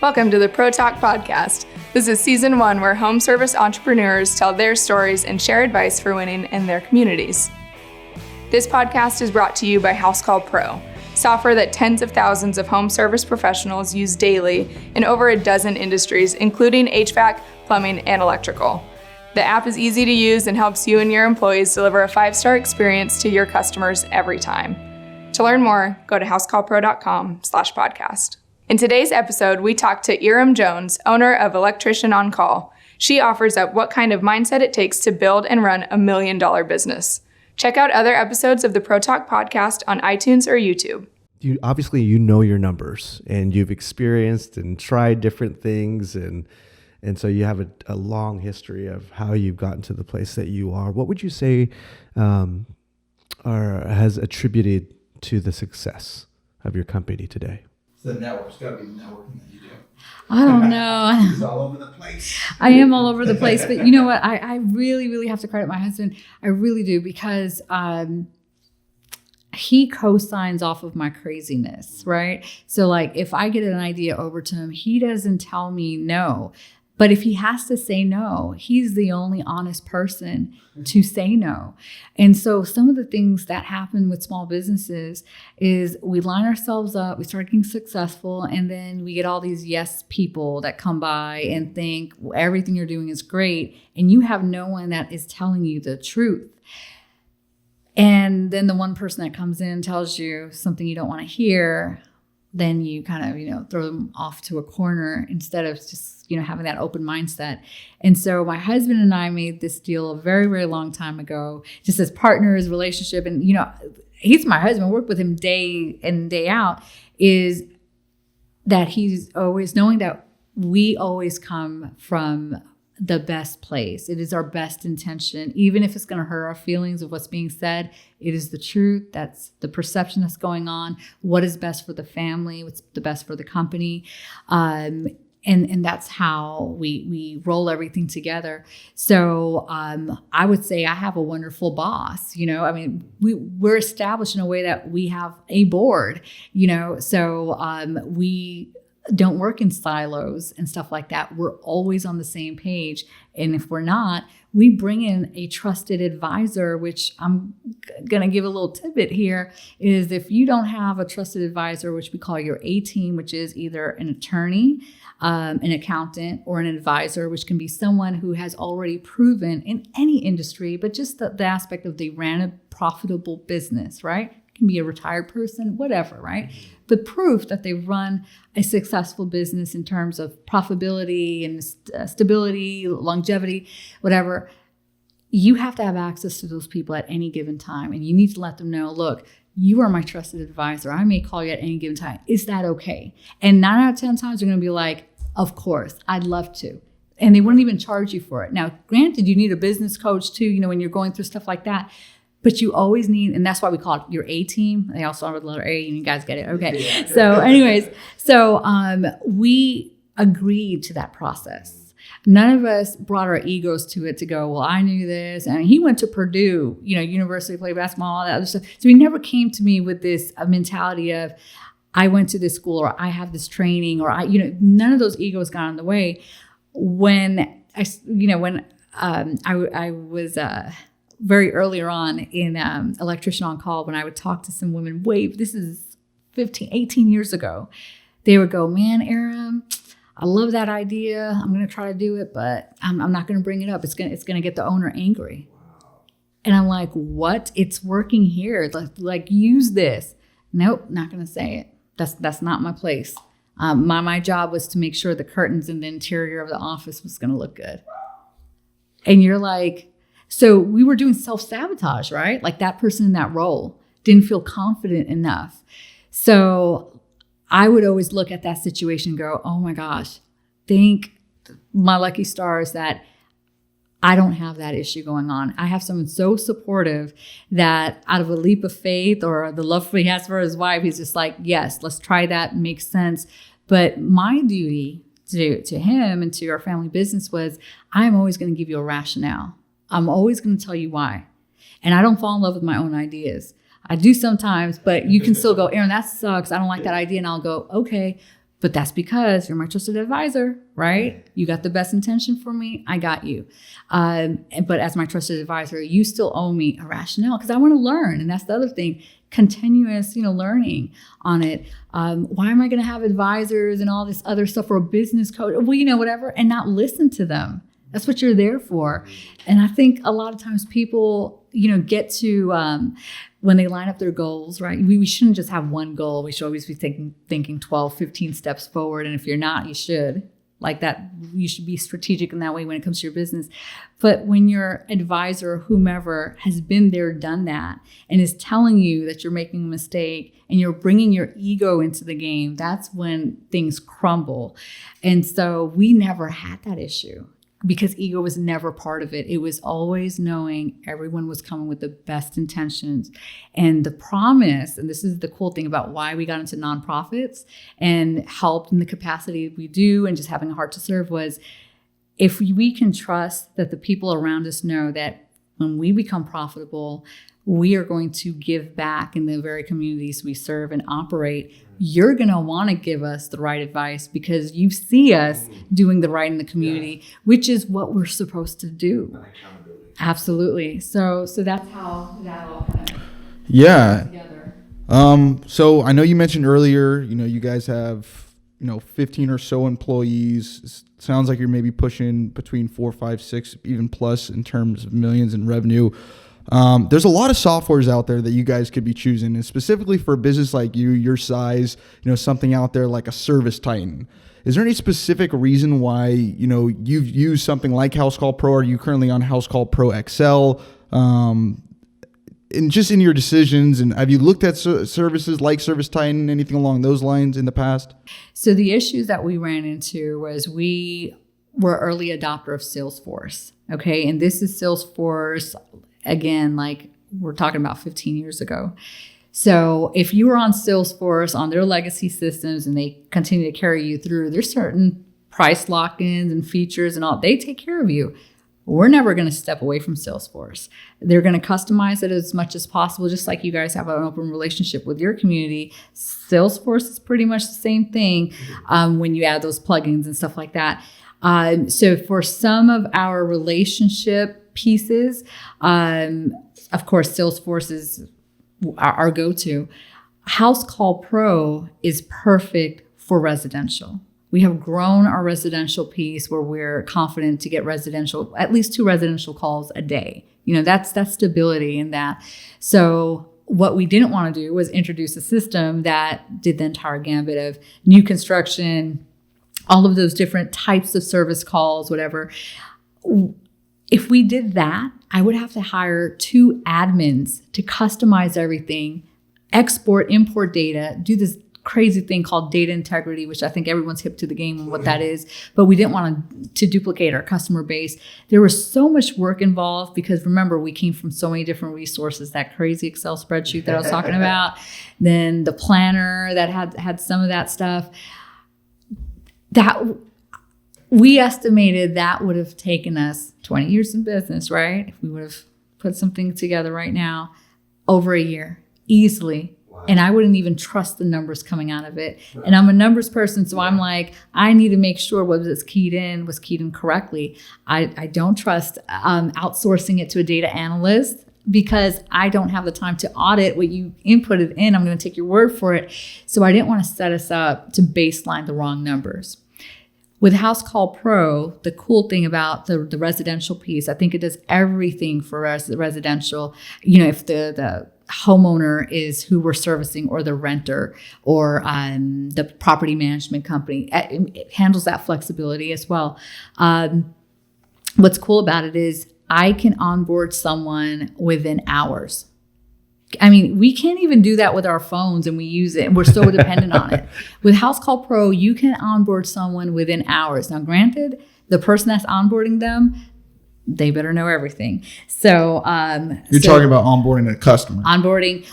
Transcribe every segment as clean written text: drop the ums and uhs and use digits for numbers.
Welcome to the Pro Talk Podcast. This is season 1 where home service entrepreneurs tell their stories and share advice for winning in their communities. This podcast is brought to you by House Call Pro, software that tens of thousands of home service professionals use daily in over a dozen industries, including HVAC, plumbing, and electrical. The app is easy to use and helps you and your employees deliver a 5-star experience to your customers every time. To learn more, go to housecallpro.com/podcast. In today's episode, we talked to Irum Jones, owner of Electrician on Call. She offers up what kind of mindset it takes to build and run $1 million business. Check out other episodes of the Pro Talk podcast on iTunes or YouTube. You know your numbers, and you've experienced and tried different things, and so you have a long history of how you've gotten to the place that you are. What would you say has attributed to the success of your company today? The network. It's got to be the networking that you do. I don't know. He's all over the place. I am all over the place. But you know what? I really, really have to credit my husband. I really do, because he co-signs off of my craziness, right? So like if I get an idea over to him, he doesn't tell me no. But if he has to say no, he's the only honest person to say no. And so some of the things that happen with small businesses is we line ourselves up, we start getting successful, and then we get all these yes people that come by and think everything you're doing is great, and you have no one that is telling you the truth. And then the one person that comes in tells you something you don't want to hear, then you kind of, throw them off to a corner instead of just, having that open mindset. And so my husband and I made this deal a very, very long time ago, just as partners, relationship. And, he's my husband, work with him day in, day out, is that he's always knowing that we always come from the best place. It is our best intention, even if it's going to hurt our feelings of what's being said. It is the truth. That's the perception that's going on. What is best for the family? What's the best for the company? And that's how we roll everything together. So I would say I have a wonderful boss. We're established in a way that we have a board. So we don't work in silos and stuff like that. We're always on the same page. And if we're not, we bring in a trusted advisor, which I'm going to give a little tidbit here, is if you don't have a trusted advisor, which we call your A team, which is either an attorney, an accountant, or an advisor, which can be someone who has already proven in any industry, but just the aspect of they ran a profitable business, right? Can be a retired person, whatever, right? The proof that they run a successful business in terms of profitability and stability, longevity, whatever, you have to have access to those people at any given time. And you need to let them know, look, you are my trusted advisor. I may call you at any given time. Is that okay? And 9 out of 10 times, they're going to be like, of course, I'd love to. And they wouldn't even charge you for it. Now, granted, you need a business coach too, when you're going through stuff like that. But you always need, and that's why we call it your A team. They all start with the letter A, and you guys get it. Okay. Yeah. So anyways, we agreed to that process. None of us brought our egos to it to go, well, I knew this. And he went to Purdue, university, played basketball, all that other stuff. So he never came to me with this mentality of, I went to this school, or I have this training, or none of those egos got in the way. When I was, very earlier on in Electrician on Call, when I would talk to some women, this is 18 years ago, they would go, man, Irum, I love that idea. I'm going to try to do it, but I'm not going to bring it up. It's going to get the owner angry. Wow. And I'm like, what? It's working here. Like use this. Nope, not going to say it. That's not my place. My job was to make sure the curtains and the interior of the office was going to look good. And you're like, so we were doing self-sabotage, right? Like that person in that role didn't feel confident enough. So I would always look at that situation and go, oh my gosh, thank my lucky stars that I don't have that issue going on. I have someone so supportive that out of a leap of faith or the love he has for his wife, he's just like, yes, let's try that. Makes sense. But my duty to him and to our family business was, I'm always going to give you a rationale. I'm always going to tell you why. And I don't fall in love with my own ideas. I do sometimes, but you can still go, Irum, that sucks. I don't like that idea. And I'll go, okay, But that's because you're my trusted advisor, right? You got the best intention for me. I got you. But as my trusted advisor, you still owe me a rationale because I want to learn. And that's the other thing, continuous, learning on it. Why am I going to have advisors and all this other stuff for a business coach? Well, whatever, and not listen to them. That's what you're there for. And I think a lot of times people, get to, when they line up their goals, right? We shouldn't just have one goal. We should always be thinking 12, 15 steps forward. And if you're not, you should. Like that, you should be strategic in that way when it comes to your business. But when your advisor or whomever has been there, done that, and is telling you that you're making a mistake and you're bringing your ego into the game, that's when things crumble. And so we never had that issue, because ego was never part of it. It was always knowing everyone was coming with the best intentions. And the promise, and this is the cool thing about why we got into nonprofits and helped in the capacity we do and just having a heart to serve, was if we can trust that the people around us know that when we become profitable, we are going to give back in the very communities we serve and operate. You're going to want to give us the right advice because you see us doing the right in the community, which is what we're supposed to do. Absolutely. So that's how that all kind of comes together. So I know you mentioned earlier, you guys have, 15 or so employees. Sounds like you're maybe pushing between 4, 5, 6, even plus in terms of millions in revenue. There's a lot of softwares out there that you guys could be choosing, and specifically for a business like you, your size, something out there like a Service Titan. Is there any specific reason why, you've used something like House Call Pro? Are you currently on House Call Pro XL? And just in your decisions, and have you looked at services like Service Titan, anything along those lines in the past? So the issues that we ran into was we were early adopter of Salesforce. Okay. And this is Salesforce, again, like we're talking about 15 years ago. So if you were on Salesforce on their legacy systems and they continue to carry you through, there's certain price lock-ins and features and all, they take care of you. We're never going to step away from Salesforce. They're going to customize it as much as possible, just like you guys have an open relationship with your community. Salesforce is pretty much the same thing when you add those plugins and stuff like that. So for some of our relationship pieces, of course, Salesforce is our go-to. House Call Pro is perfect for residential. We have grown our residential piece where we're confident to get at least 2 residential calls a day. That's stability in that. So what we didn't want to do was introduce a system that did the entire gambit of new construction, all of those different types of service calls, whatever. If we did that, I would have to hire 2 admins to customize everything, export, import data, do this crazy thing called data integrity, which I think everyone's hip to the game and what that is. But we didn't want to duplicate our customer base. There was so much work involved because remember, we came from so many different resources, that crazy Excel spreadsheet that I was talking about, then the planner that had some of that stuff. That we estimated that would have taken us 20 years in business, right? If we would have put something together right now, over a year, easily. Wow. And I wouldn't even trust the numbers coming out of it. Right. And I'm a numbers person, so I'm like, I need to make sure what was keyed in correctly. I don't trust outsourcing it to a data analyst because I don't have the time to audit what you inputted in. I'm going to take your word for it. So I didn't want to set us up to baseline the wrong numbers. With House Call Pro, the cool thing about the residential piece, I think it does everything for us, the residential. If the homeowner is who we're servicing or the renter or the property management company, it handles that flexibility as well. What's cool about it is I can onboard someone within hours. I mean, we can't even do that with our phones and we use it and we're so dependent on it. With House Call Pro, you can onboard someone within hours. Now, granted, the person that's onboarding them, they better know everything. So you're talking about onboarding a customer. Onboarding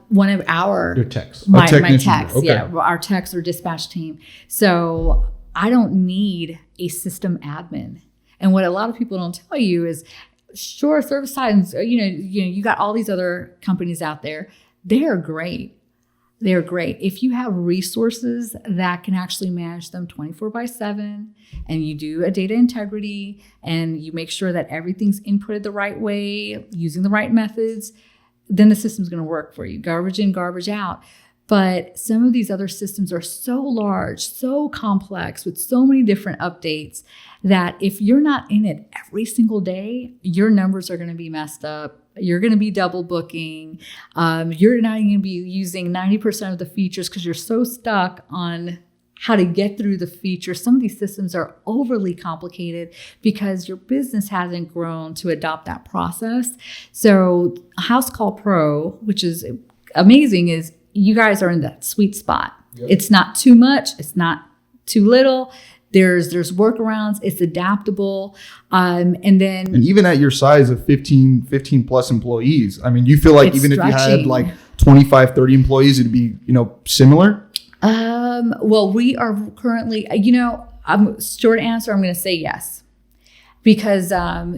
one of our your techs. My techs, okay. Yeah, our techs or dispatch team. So I don't need a system admin. And what a lot of people don't tell you is, sure, Service Titans, you got all these other companies out there. They are great. They're great. If you have resources that can actually manage them 24/7, and you do a data integrity and you make sure that everything's inputted the right way, using the right methods, then the system's going to work for you. Garbage in, garbage out. But some of these other systems are so large, so complex, with so many different updates that if you're not in it every single day, your numbers are going to be messed up. You're going to be double booking. You're not going to be using 90% of the features because you're so stuck on how to get through the features. Some of these systems are overly complicated because your business hasn't grown to adopt that process. So House Call Pro, which is amazing, is you guys are in that sweet spot. Yep. It's not too much. It's not too little. There's workarounds. It's adaptable. And even at your size of 15 plus employees, I mean, you feel like even stretching. If you had like 25, 30 employees, it'd be, similar? Well, we are currently, short answer, I'm going to say yes. Because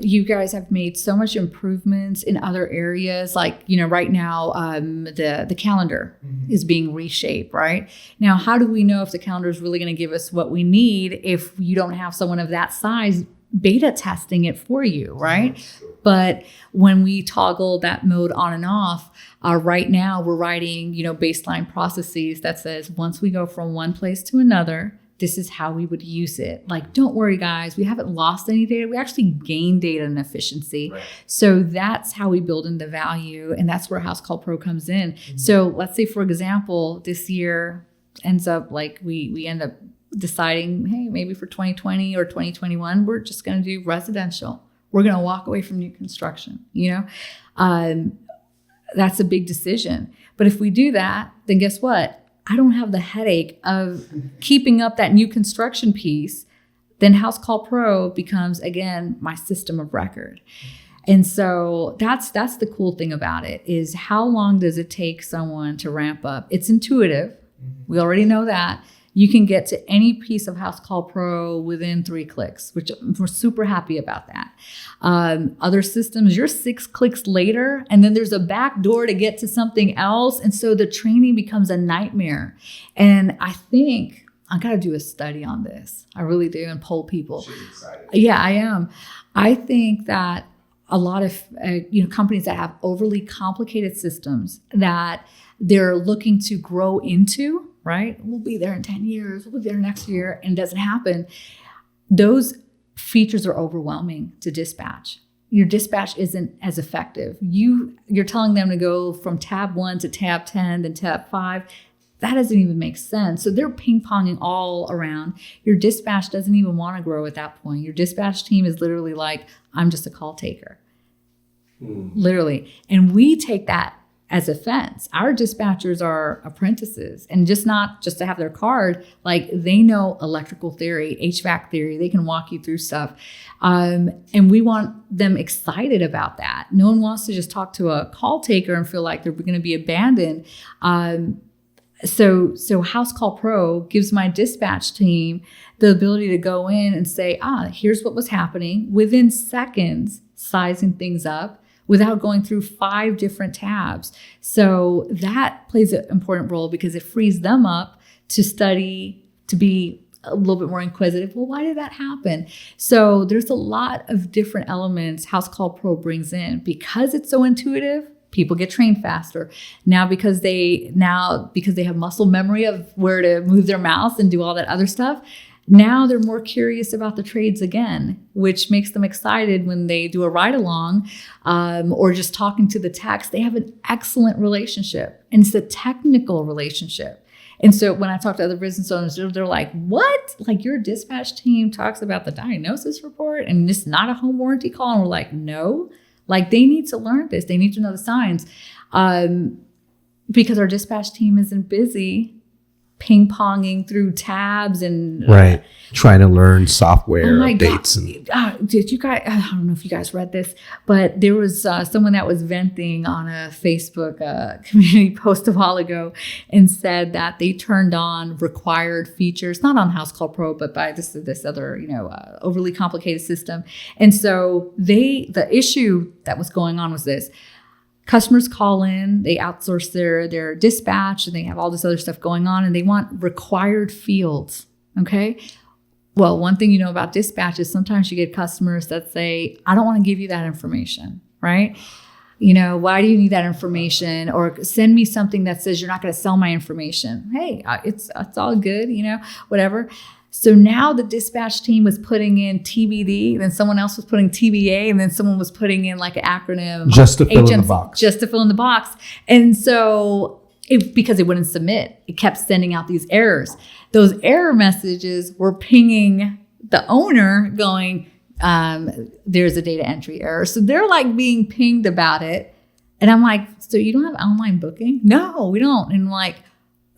you guys have made so much improvements in other areas. Like, right now, the calendar is being reshaped, right? Now, how do we know if the calendar is really going to give us what we need if you don't have someone of that size beta testing it for you, right? But when we toggle that mode on and off, right now we're writing, baseline processes that says once we go from one place to another, this is how we would use it. Like, don't worry, guys, we haven't lost any data. We actually gained data and efficiency. Right. So that's how we build in the value. And that's where House Call Pro comes in. Mm-hmm. So let's say, for example, this year ends up like we end up deciding, hey, maybe for 2020 or 2021, we're just going to do residential. We're going to walk away from new construction, That's a big decision. But if we do that, then guess what? I don't have the headache of keeping up that new construction piece. Then House Call Pro becomes, again, my system of record. And so that's the cool thing about it, is how long does it take someone to ramp up? It's intuitive. We already know that. You can get to any piece of House Call Pro within 3 clicks, which we're super happy about that. Other systems, you're 6 clicks later, and then there's a back door to get to something else. And so the training becomes a nightmare. And I think I got to do a study on this. I really do, and poll people. Yeah, I am. I think that a lot of companies that have overly complicated systems that they're looking to grow into, right? We'll be there in 10 years. We'll be there next year, and it doesn't happen. Those features are overwhelming to dispatch. Your dispatch isn't as effective. You're telling them to go from tab 1 to tab 10, then tab 5. That doesn't even make sense. So they're ping-ponging all around. Your dispatch doesn't even want to grow at that point. Your dispatch team is literally like, I'm just a call taker. Literally. And we take that as offense. Our dispatchers are apprentices, and not just to have their card, like they know electrical theory, HVAC theory, they can walk you through stuff. And we want them excited about that. No one wants to just talk to a call taker and feel like they're going to be abandoned. So House Call Pro gives my dispatch team the ability to go in and say, here's what was happening within seconds, sizing things up, without going through 5 different tabs. So that plays an important role because it frees them up to study, to be a little bit more inquisitive. Well, why did that happen? So there's a lot of different elements House Call Pro brings in. Because it's so intuitive, people get trained faster. Now because they have muscle memory of where to move their mouse and do all that other stuff, now they're more curious about the trades again, which makes them excited when they do a ride along or just talking to the techs. They have an excellent relationship, and it's a technical relationship. And so when I talk to other business owners, they're like, what? Like, your dispatch team talks about the diagnosis report and it's not a home warranty call? And we're like, no. Like, they need to learn this. They need to know the signs because our dispatch team isn't busy ping-ponging through tabs and right, trying to learn software updates. Did you guys, I don't know if you guys read this, but there was someone that was venting on a Facebook community post a while ago and said that they turned on required features, not on House Call Pro, but by this other overly complicated system. And so the issue that was going on was this: customers call in, they outsource their dispatch, and they have all this other stuff going on, and they want required fields. Okay. Well, one thing you know about dispatch is sometimes you get customers that say, I don't want to give you that information, right? Why do you need that information? Or send me something that says you're not going to sell my information. Hey, it's all good, whatever. So now the dispatch team was putting in TBD, then someone else was putting TBA, and then someone was putting in like an acronym. Just to fill in the box. Just to fill in the box. And so because it wouldn't submit, it kept sending out these errors. Those error messages were pinging the owner going, there's a data entry error. So they're like being pinged about it. And I'm like, so you don't have online booking? No, we don't. And like,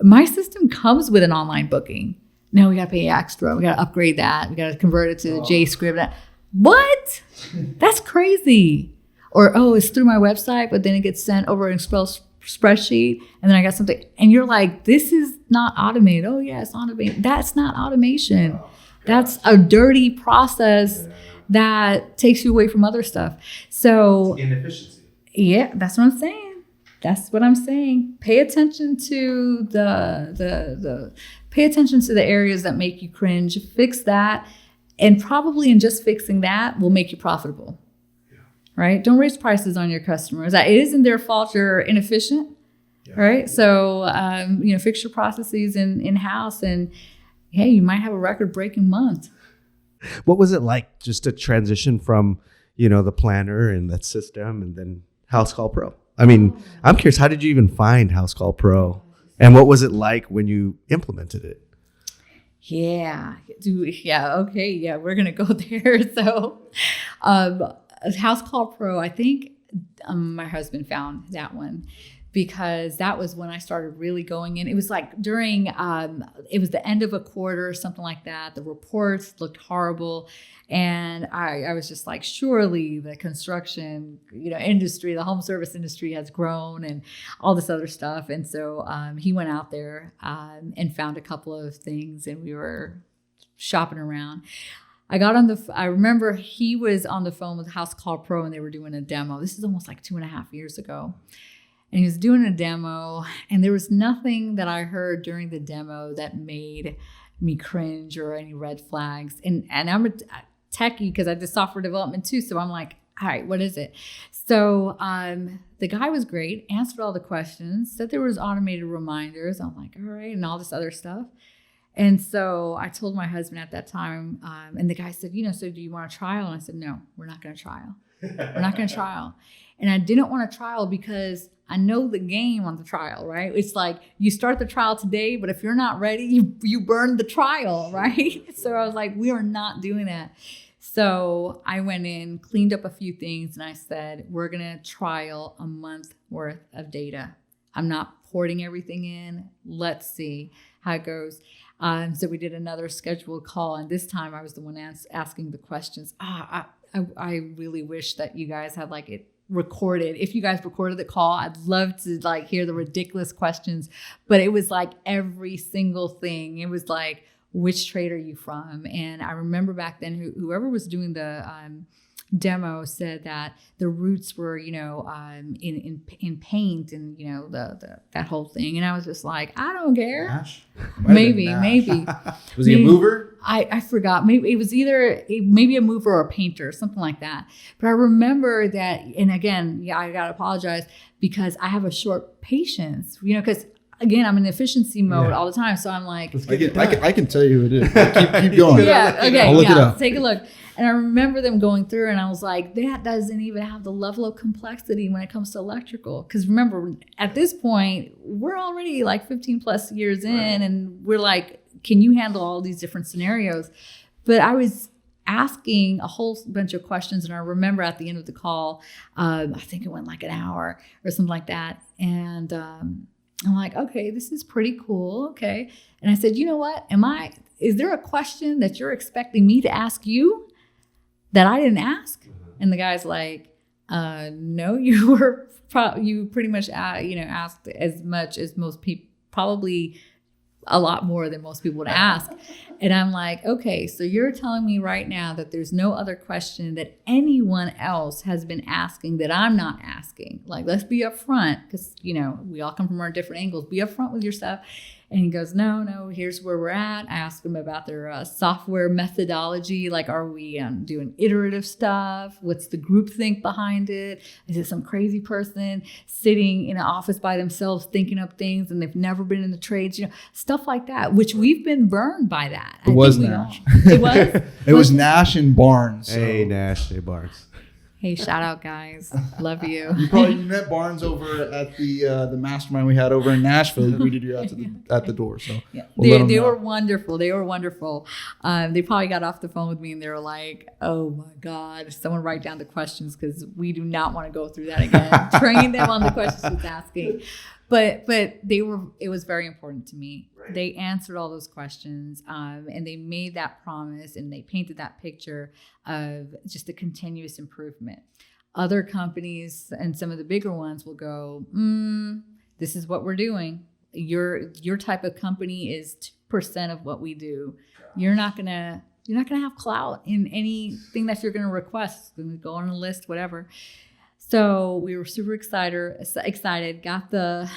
my system comes with an online booking. No, we got to pay extra. We got to upgrade that. We got to convert it to the JScript. What? That's crazy. Or, it's through my website, but then it gets sent over an Excel spreadsheet. And then I got something. And you're like, this is not automated. Oh, yeah, it's automated. That's not automation. That's a dirty process that takes you away from other stuff. So Inefficiency. Yeah, that's what I'm saying. That's what I'm saying. Pay attention to pay attention to the areas that make you cringe. Fix that. And probably in just fixing that will make you profitable. Yeah. Right? Don't raise prices on your customers. It isn't their fault you're inefficient. Yeah. Right? So fix your processes in-house, and hey, you might have a record-breaking month. What was it like just to transition from, the planner and that system and then House Call Pro? I mean, I'm curious, how did you even find House Call Pro? And what was it like when you implemented it? Yeah. Okay. Yeah. We're going to go there. So, House Call Pro, I think my husband found that one, because that was when I started really going in. It was like during, it was the end of a quarter or something like that. The reports looked horrible. And I was just like, surely the construction, industry, the home service industry has grown and all this other stuff. And so he went out there and found a couple of things, and we were shopping around. I remember he was on the phone with House Call Pro, and they were doing a demo. This is almost like 2.5 years ago. And he was doing a demo, and there was nothing that I heard during the demo that made me cringe or any red flags. And I'm a techie because I did software development too. So I'm like, all right, what is it? So the guy was great, answered all the questions, said there was automated reminders. I'm like, all right, and all this other stuff. And so I told my husband at that time, and the guy said, so do you want a trial? And I said, no, we're not going to trial. We're not going to trial. And I didn't want a trial because I know the game on the trial, right? It's like you start the trial today, but if you're not ready, you burn the trial, right? So I was like, we are not doing that. So I went in, cleaned up a few things, and I said, we're going to trial a month worth of data. I'm not porting everything in. Let's see how it goes. So we did another scheduled call, and this time I was the one asking the questions. I really wish that you guys had like it recorded. If you guys recorded the call, I'd love to like hear the ridiculous questions, but it was like every single thing. It was like, which trade are you from? And I remember back then whoever was doing the demo said that the roots were, in paint and, that whole thing. And I was just like, I don't care. Nash? Maybe. Was he a mover? I forgot. Maybe it was either maybe a mover or a painter, something like that. But I remember that, and again, I got to apologize because I have a short patience, because again, I'm in efficiency mode all the time. So I'm like, I can tell you who it is. Keep going. Yeah. Okay. I'll look it up. Take a look. And I remember them going through, and I was like, that doesn't even have the level of complexity when it comes to electrical. Because remember, at this point, we're already like 15 plus years in, and we're like, can you handle all these different scenarios? But I was asking a whole bunch of questions, and I remember at the end of the call, I think it went like an hour or something like that. And I'm like, okay, this is pretty cool. Okay. And I said, you know what? Is there a question that you're expecting me to ask you that I didn't ask? And the guy's like, no, you pretty much, asked as much as most people, probably a lot more than most people would ask. And I'm like, okay, so you're telling me right now that there's no other question that anyone else has been asking that I'm not asking. Like, let's be upfront, because, you know, we all come from our different angles. Be upfront with your stuff. And he goes, no, here's where we're at. I asked him about their software methodology. Like, are we doing iterative stuff? What's the groupthink behind it? Is it some crazy person sitting in an office by themselves thinking up things and they've never been in the trades? You know, stuff like that, which we've been burned by that. It was Nash. It was? It was Nash and Barnes. So. Hey, Nash. Hey, Barnes. Hey, shout out, guys. Love you. You met Barnes over at the mastermind we had over in Nashville. He greeted you at the door. So yeah. we'll They were wonderful. They were wonderful. They probably got off the phone with me and they were like, "Oh my God, someone write down the questions because we do not want to go through that again." Train them on the questions he's asking. But it was very important to me. Right. They answered all those questions, and they made that promise, and they painted that picture of just a continuous improvement. Other companies and some of the bigger ones will go, this is what we're doing. Your type of company is 2% of what we do. You're not gonna have clout in anything that you're gonna request. It's gonna go on a list, whatever. So we were super excited, got the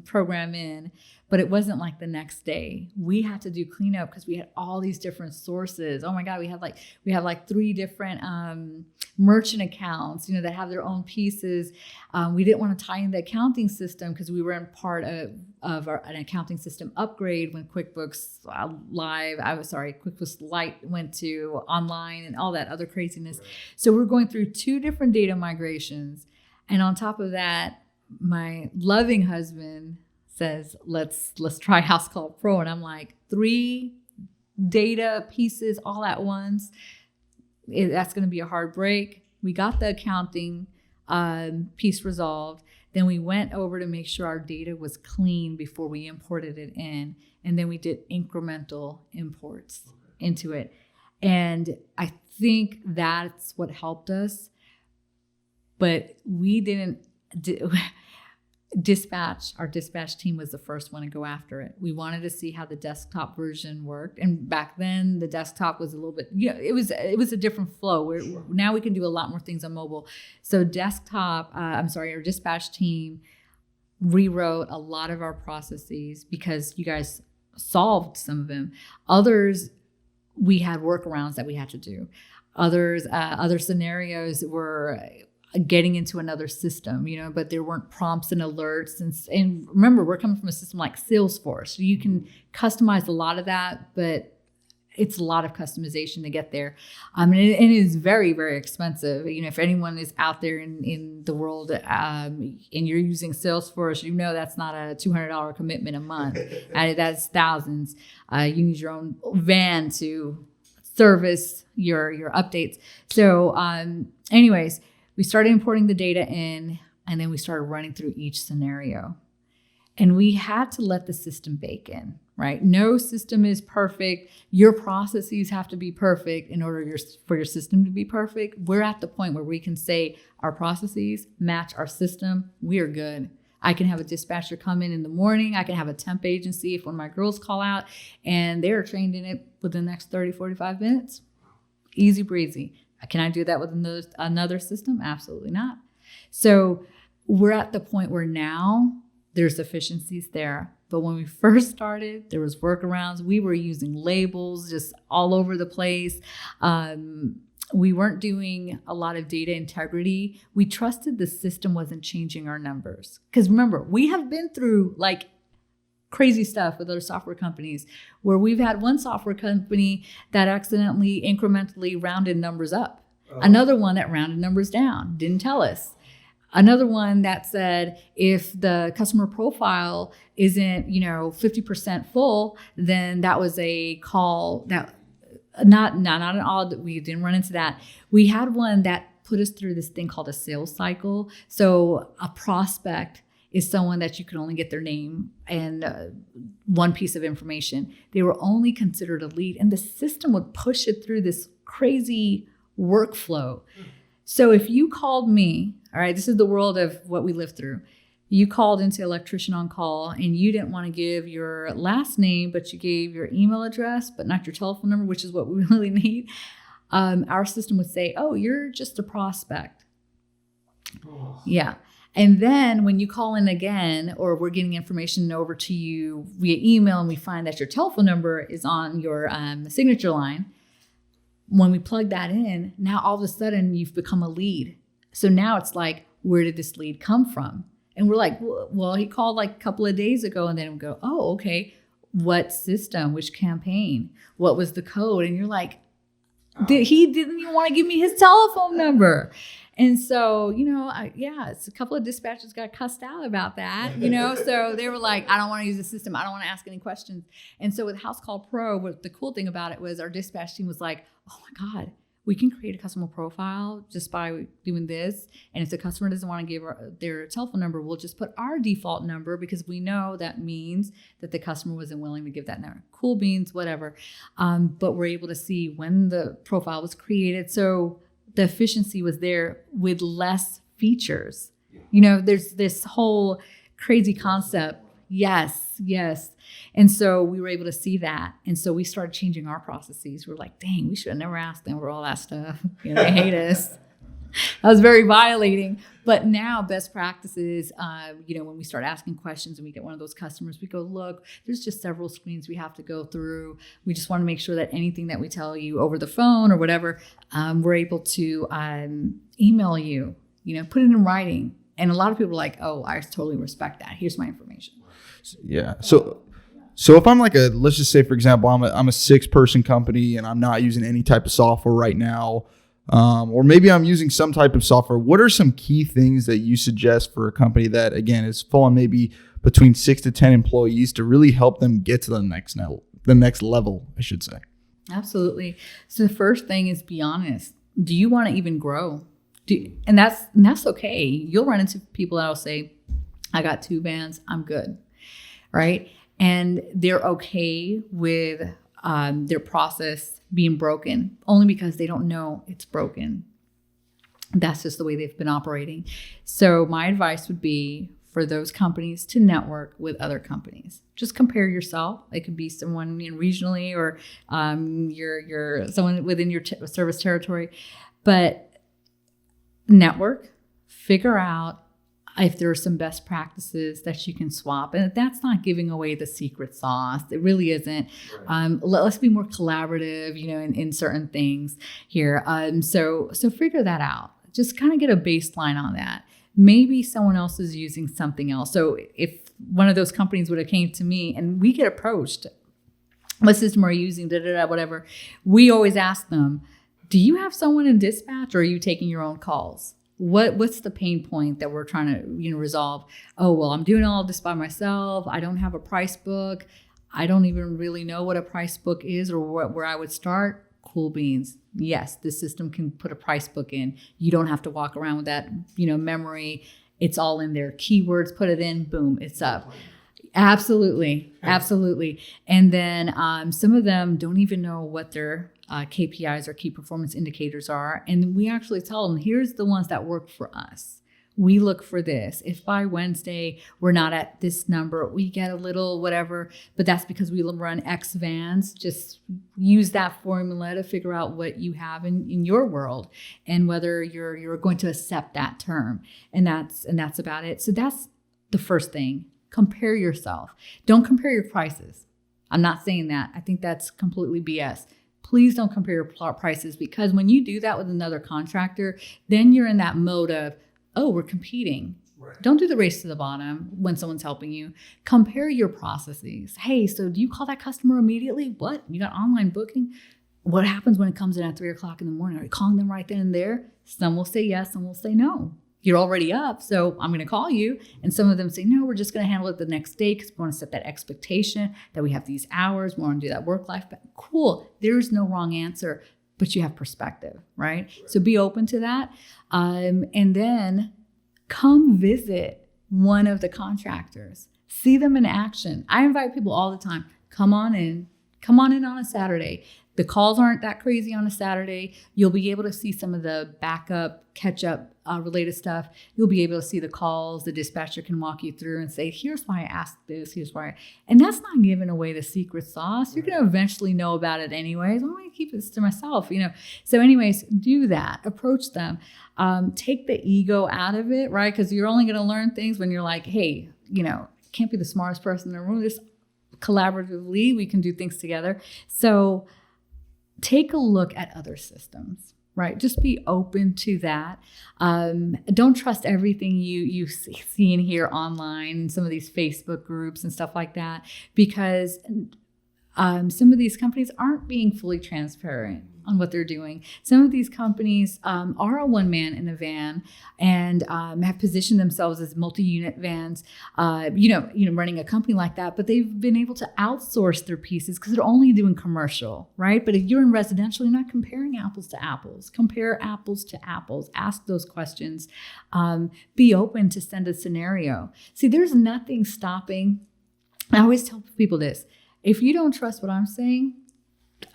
program in, but it wasn't like the next day. We had to do cleanup because we had all these different sources. Oh my God, we had like 3 different merchant accounts, you know, that have their own pieces. We didn't want to tie in the accounting system because we were in part of an accounting system upgrade when QuickBooks QuickBooks Lite went to online and all that other craziness. So we're going through 2 different data migrations. And on top of that, my loving husband says, let's try House Call Pro. And I'm like, 3 data pieces all at once. That's going to be a hard break. We got the accounting piece resolved. Then we went over to make sure our data was clean before we imported it in. And then we did incremental imports into it. And I think that's what helped us. But we didn't our dispatch team was the first one to go after it. We wanted to see how the desktop version worked. And back then the desktop was a little bit, it was a different flow. Now we can do a lot more things on mobile. So our dispatch team rewrote a lot of our processes because you guys solved some of them. Others, we had workarounds that we had to do. Others, other scenarios were getting into another system, but there weren't prompts and alerts. And remember, we're coming from a system like Salesforce. So you can customize a lot of that, but it's a lot of customization to get there. And it is very, very expensive. If anyone is out there in the world and you're using Salesforce, that's not a $200 commitment a month. That's thousands. You need your own van to service your updates. So anyways, we started importing the data in, and then we started running through each scenario. And we had to let the system bake in, right? No system is perfect. Your processes have to be perfect in order for your system to be perfect. We're at the point where we can say our processes match our system. We are good. I can have a dispatcher come in the morning. I can have a temp agency if one of my girls call out, and they're trained in it within the next 30, 45 minutes. Easy breezy. Can I do that with another system? Absolutely not. So we're at the point where now there's efficiencies there. But when we first started, there was workarounds. We were using labels just all over the place. We weren't doing a lot of data integrity. We trusted the system wasn't changing our numbers. Because remember, we have been through like crazy stuff with other software companies where we've had one software company that accidentally incrementally rounded numbers up. Another one that rounded numbers down, didn't tell us. Another one that said if the customer profile isn't, 50% full, then that was a call that not an all. We didn't run into that. We had one that put us through this thing called a sales cycle. So a prospect is someone that you can only get their name and one piece of information. They were only considered a lead, and the system would push it through this crazy workflow. So if you called me, all right, this is the world of what we live through. You called into electrician on call and you didn't want to give your last name, but you gave your email address, but not your telephone number, which is what we really need. Our system would say, oh, you're just a prospect. Oh. Yeah. And then when you call in again, or we're getting information over to you via email and we find that your telephone number is on your signature line, when we plug that in, now all of a sudden you've become a lead. So now it's like, where did this lead come from? And we're like, well, he called like a couple of days ago. And then we go, oh, okay. What system? Which campaign? What was the code? And you're like, he didn't even want to give me his telephone number. And so, it's a couple of dispatchers got cussed out about that, so they were like, I don't want to use the system. I don't want to ask any questions. And so with House Call Pro, what the cool thing about it was our dispatch team was like, oh my God, we can create a customer profile just by doing this. And if the customer doesn't want to give their telephone number, we'll just put our default number because we know that means that the customer wasn't willing to give that number. Cool beans, whatever. But we're able to see when the profile was created. So the efficiency was there with less features. There's this whole crazy concept. Yes. And so we were able to see that. And so we started changing our processes. We're like, dang, we should have never asked them for all that stuff. They hate us. That was very violating. But now best practices, when we start asking questions and we get one of those customers, we go, look, there's just several screens we have to go through. We just want to make sure that anything that we tell you over the phone or whatever, we're able to email you, put it in writing. And a lot of people are like, oh, I totally respect that. Here's my information. Yeah. So if I'm like let's just say, for example, I'm a 6-person company and I'm not using any type of software right now, or maybe I'm using some type of software. What are some key things that you suggest for a company that, again, is falling maybe between 6 to 10 employees to really help them get to the next level, I should say? Absolutely. So the first thing is be honest. Do you want to even grow? And that's okay. You'll run into people that'll say, I got 2 vans, I'm good. Right? And they're okay with their process being broken only because they don't know it's broken. That's just the way they've been operating. So my advice would be for those companies to network with other companies. Just compare yourself. It could be someone regionally or you're someone within your service territory, but network, figure out if there are some best practices that you can swap. And that's not giving away the secret sauce. It really isn't. Right. Let's be more collaborative, in certain things here. So figure that out. Just kind of get a baseline on that. Maybe someone else is using something else. So if one of those companies would have came to me and we get approached, what system are you using, whatever, we always ask them, do you have someone in dispatch or are you taking your own calls? What's the pain point that we're trying to resolve? Oh, well, I'm doing all this by myself. I don't have a price book. I don't even really know what a price book is or where I would start. Cool beans. Yes, this system can put a price book in. You don't have to walk around with that, memory. It's all in there. Keywords, put it in, boom, it's up. Absolutely. And then some of them don't even know what their KPIs or key performance indicators are. And we actually tell them, here's the ones that work for us. We look for this. If by Wednesday we're not at this number, we get a little whatever, but that's because we run X vans. Just use that formula to figure out what you have in your world and whether you're going to accept that term. And that's about it. So that's the first thing. Compare yourself. Don't compare your prices. I'm not saying that. I think that's completely BS. Please don't compare your prices because when you do that with another contractor, then you're in that mode of, oh, we're competing. Right. Don't do the race to the bottom when someone's helping you. Compare your processes. Hey, so do you call that customer immediately? What? You got online booking? What happens when it comes in at 3:00 in the morning? Are you calling them right then and there? Some will say yes, some will say no. You're already up, so I'm going to call you. And some of them say, no, we're just going to handle it the next day because we want to set that expectation that we have these hours. We want to do that work-life. Cool. There's no wrong answer, but you have perspective, right? So be open to that. And then come visit one of the contractors. See them in action. I invite people all the time. Come on in. Come on in on a Saturday. The calls aren't that crazy on a Saturday. You'll be able to see some of the backup, catch-up related stuff. You'll be able to see the calls. The dispatcher can walk you through and say, here's why I asked this, here's why. And that's not giving away the secret sauce. You're going to eventually know about it anyways. I'm going to keep this to myself, So anyways, do that. Approach them. Take the ego out of it, right? Because you're only going to learn things when you're like, hey, can't be the smartest person in the room. Just collaboratively, we can do things together. So take a look at other systems, right? Just be open to that. Don't trust everything you see and hear online, some of these Facebook groups and stuff like that, because some of these companies aren't being fully transparent on what they're doing. Some of these companies are a one man in a van and have positioned themselves as multi-unit vans, running a company like that, but they've been able to outsource their pieces because they're only doing commercial, right? But if you're in residential, you're not comparing apples to apples. Compare apples to apples. Ask those questions. Be open to send a scenario. See, there's nothing stopping. I always tell people this. If you don't trust what I'm saying,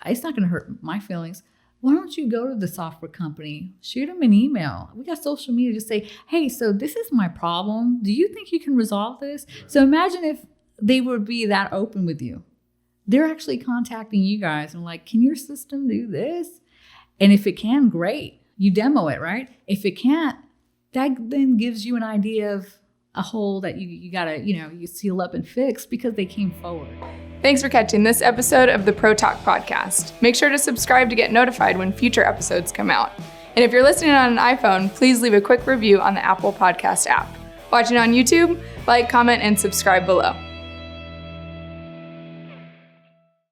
it's not going to hurt my feelings. Why don't you go to the software company, shoot them an email? We got social media. Just say, hey, so this is my problem. Do you think you can resolve this? So imagine if they would be that open with you. They're actually contacting you guys and like, can your system do this? And if it can, great. You demo it, right? If it can't, that then gives you an idea of a hole that you gotta, you seal up and fix because they came forward. Thanks for catching this episode of the Pro Talk podcast. Make sure to subscribe to get notified when future episodes come out. And if you're listening on an iPhone, please leave a quick review on the Apple Podcast app. Watching on YouTube, like, comment, and subscribe below.